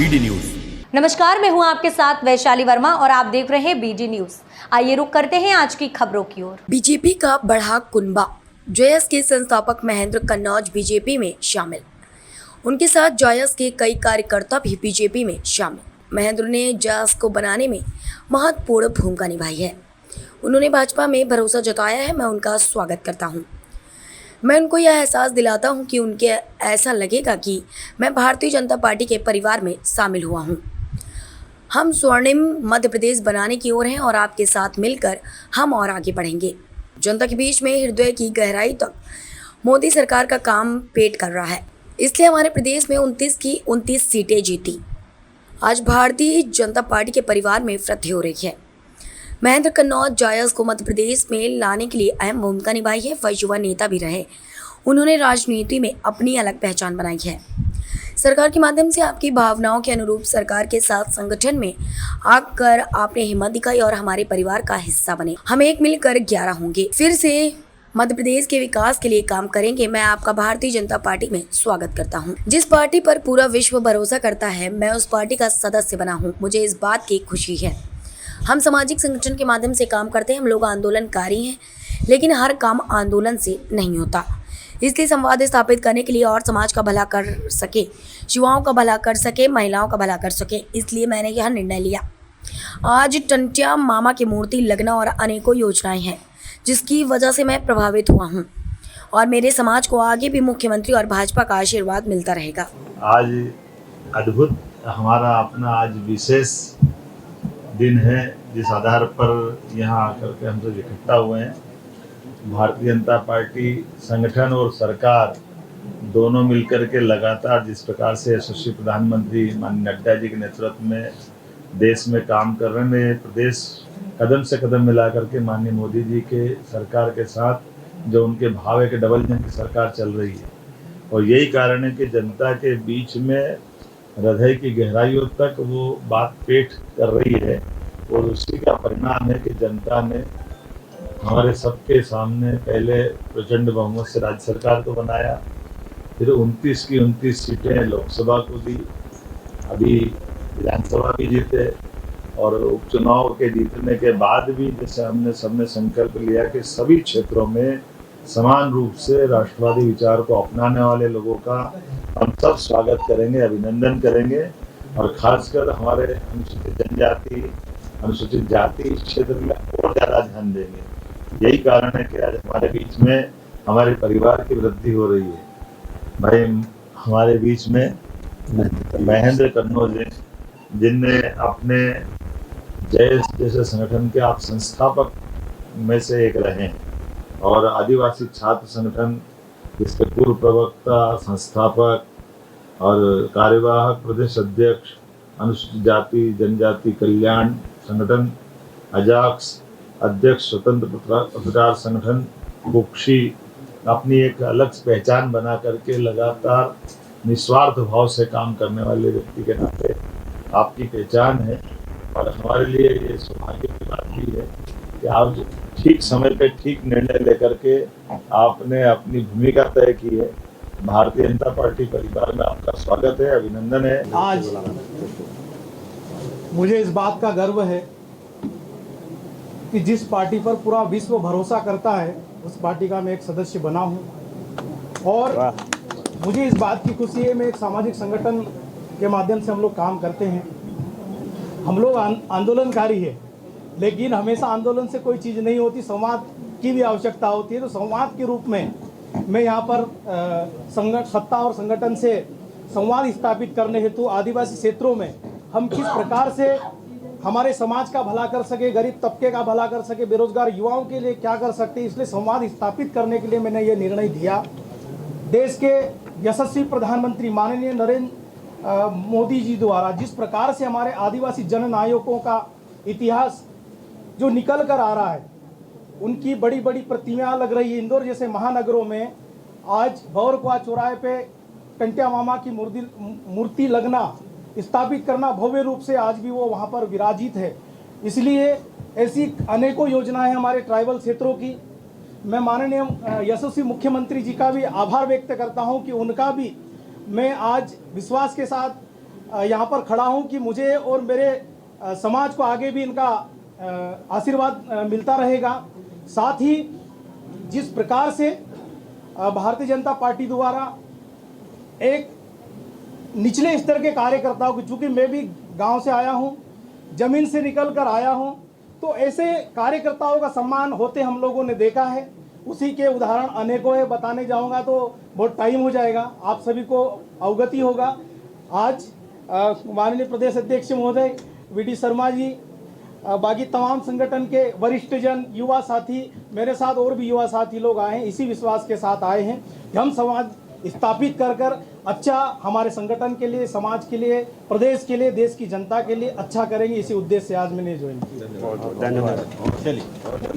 BD news. नमस्कार, मैं हूं आपके साथ वैशाली वर्मा और आप देख रहे हैं बीडी न्यूज। आइए रुक करते हैं आज की खबरों की ओर। बीजेपी का बढ़ा कुनबा। जॉयस के संस्थापक महेंद्र कन्नौज बीजेपी में शामिल। उनके साथ जॉयस के कई कार्यकर्ता भी बीजेपी में शामिल। महेंद्र ने जॉयस को बनाने में महत्वपूर्ण भूमिका निभाई है। उन्होंने भाजपा में भरोसा जताया है। मैं उनका स्वागत करता हूं। मैं उनको यह एहसास दिलाता हूं कि उनके ऐसा लगेगा कि मैं भारतीय जनता पार्टी के परिवार में शामिल हुआ हूं। हम स्वर्णिम मध्य प्रदेश बनाने की ओर हैं और आपके साथ मिलकर हम और आगे बढ़ेंगे। जनता के बीच में हृदय की गहराई तक मोदी सरकार का काम पेट कर रहा है, इसलिए हमारे प्रदेश में 29 की 29 सीटें जीती। आज भारतीय जनता पार्टी के परिवार में वृद्धि हो रही है। महेंद्र कन्नौज जॉयस को मध्य प्रदेश में लाने के लिए अहम भूमिका निभाई है। वह युवा नेता भी रहे। उन्होंने राजनीति में अपनी अलग पहचान बनाई है। सरकार के माध्यम से आपकी भावनाओं के अनुरूप सरकार के साथ संगठन में आकर आपने हिम्मत दिखाई और हमारे परिवार का हिस्सा बने। हम एक मिलकर 11 होंगे, फिर से मध्य प्रदेश के विकास के लिए काम करेंगे। मैं आपका भारतीय जनता पार्टी में स्वागत करता हूं। जिस पार्टी पर पूरा विश्व भरोसा करता है, मैं उस पार्टी का सदस्य बना हूं। मुझे इस बात की खुशी है। हम सामाजिक संगठन के माध्यम से काम करते हैं। हम लोग आंदोलनकारी हैं, लेकिन हर काम आंदोलन से नहीं होता। इसलिए संवाद स्थापित करने के लिए और समाज का भला कर सके, युवाओं का भला कर सके, महिलाओं का भला कर सके, इसलिए मैंने यह निर्णय लिया। आज टंटिया मामा की मूर्ति लगना और अनेकों योजनाएं हैं, जिसकी वजह से मैं प्रभावित हुआ हूं और मेरे समाज को आगे भी मुख्यमंत्री और भाजपा का आशीर्वाद मिलता रहेगा। आज अद्भुत हमारा अपना आज विशेष दिन है, जिस आधार पर यहाँ आकर के हम सब इकट्ठा हुए हैं। भारतीय जनता पार्टी संगठन और सरकार दोनों मिलकर के लगातार जिस प्रकार से यशस्वी प्रधानमंत्री माननीय नड्डा जी के नेतृत्व में देश में काम कर रहे हैं, मेरे प्रदेश कदम से कदम मिला करके माननीय मोदी जी के सरकार के साथ जो उनके भाव है कि डबल इंजन की सरकार चल रही है। और यही कारण है कि जनता के बीच में हृदय की गहराइयों तक वो बात पेट कर रही है और उसी का परिणाम है कि जनता ने हमारे सबके सामने पहले प्रचंड बहुमत से राज्य सरकार को बनाया, फिर 29 की 29 सीटें लोकसभा को दी, अभी विधानसभा भी जीते और उपचुनाव के जीतने के बाद भी जैसे हमने सबने संकल्प लिया कि सभी क्षेत्रों में समान रूप से राष्ट्रवादी विचार को अपनाने वाले लोगों का हम सब स्वागत करेंगे, अभिनंदन करेंगे। और खासकर हमारे अनुसूचित जनजाति, अनुसूचित जाति इस क्षेत्र में और ज़्यादा ध्यान देंगे। यही कारण है कि आज हमारे बीच में हमारे परिवार की वृद्धि हो रही है। भाई हमारे बीच में महेंद्र कन्नौज जिनने अपने जॉयस जैसे संगठन के आप संस्थापक में से एक रहे हैं और आदिवासी छात्र संगठन जिसके पूर्व प्रवक्ता, संस्थापक और कार्यवाहक प्रदेश अध्यक्ष, अनुसूचित जाति जनजाति कल्याण संगठन अजाक्स अध्यक्ष, स्वतंत्र पत्रकार संगठन कुक्षी, अपनी एक अलग पहचान बना करके लगातार निस्वार्थ भाव से काम करने वाले व्यक्ति के नाते आपकी पहचान है। और हमारे लिए ये सौभाग्य की बात भी है कि आप ठीक समय पे ठीक निर्णय लेकर के आपने अपनी भूमिका तय की है। भारतीय जनता पार्टी परिवार में आपका स्वागत है, अभिनंदन है। आज मुझे इस बात का गर्व है कि जिस पार्टी पर पूरा विश्व भरोसा करता है उस पार्टी का मैं एक सदस्य बना हूं और मुझे इस बात की खुशी है, मैं एक सामाजिक संगठन के माध्यम से हम लोग काम करते हैं। हम लोग आंदोलनकारी है, लेकिन हमेशा आंदोलन से कोई चीज़ नहीं होती, संवाद की भी आवश्यकता होती है। तो संवाद के रूप में मैं यहाँ पर सत्ता और संगठन से संवाद स्थापित करने हेतु आदिवासी क्षेत्रों में हम किस प्रकार से हमारे समाज का भला कर सके, गरीब तबके का भला कर सके, बेरोजगार युवाओं के लिए क्या कर सकते हैं, इसलिए संवाद स्थापित करने के लिए मैंने ये निर्णय दिया। देश के यशस्वी प्रधानमंत्री माननीय नरेंद्र मोदी जी द्वारा जिस प्रकार से हमारे आदिवासी जननायकों का इतिहास जो निकल कर आ रहा है, उनकी बड़ी बड़ी प्रतिमाएं लग रही है। इंदौर जैसे महानगरों में आज भौरकुआ चौराहे पे टंटिया मामा की मूर्ति लगना, स्थापित करना भव्य रूप से आज भी वो वहाँ पर विराजित है। इसलिए ऐसी अनेकों योजनाएं हमारे ट्राइबल क्षेत्रों की। मैं माननीय यशस्वी मुख्यमंत्री जी का भी आभार व्यक्त करता हूं कि उनका भी मैं आज विश्वास के साथ यहाँ पर खड़ा हूँ कि मुझे और मेरे समाज को आगे भी इनका आशीर्वाद मिलता रहेगा। साथ ही जिस प्रकार से भारतीय जनता पार्टी द्वारा एक निचले स्तर के कार्यकर्ताओं को, चूँकि मैं भी गांव से आया हूं, ज़मीन से निकल कर आया हूं, तो ऐसे कार्यकर्ताओं का सम्मान होते हम लोगों ने देखा है। उसी के उदाहरण अनेकों है, बताने जाऊंगा तो बहुत टाइम हो जाएगा, आप सभी को अवगति होगा। आज माननीय प्रदेश अध्यक्ष महोदय वीडी शर्मा जी, बाकी तमाम संगठन के वरिष्ठ जन, युवा साथी, मेरे साथ और भी युवा साथी लोग आए हैं, इसी विश्वास के साथ आए हैं कि हम समाज स्थापित कर अच्छा हमारे संगठन के लिए, समाज के लिए, प्रदेश के लिए, देश की जनता के लिए अच्छा करेंगे। इसी उद्देश्य से आज मैंने ज्वाइन किया। धन्यवाद। चलिए।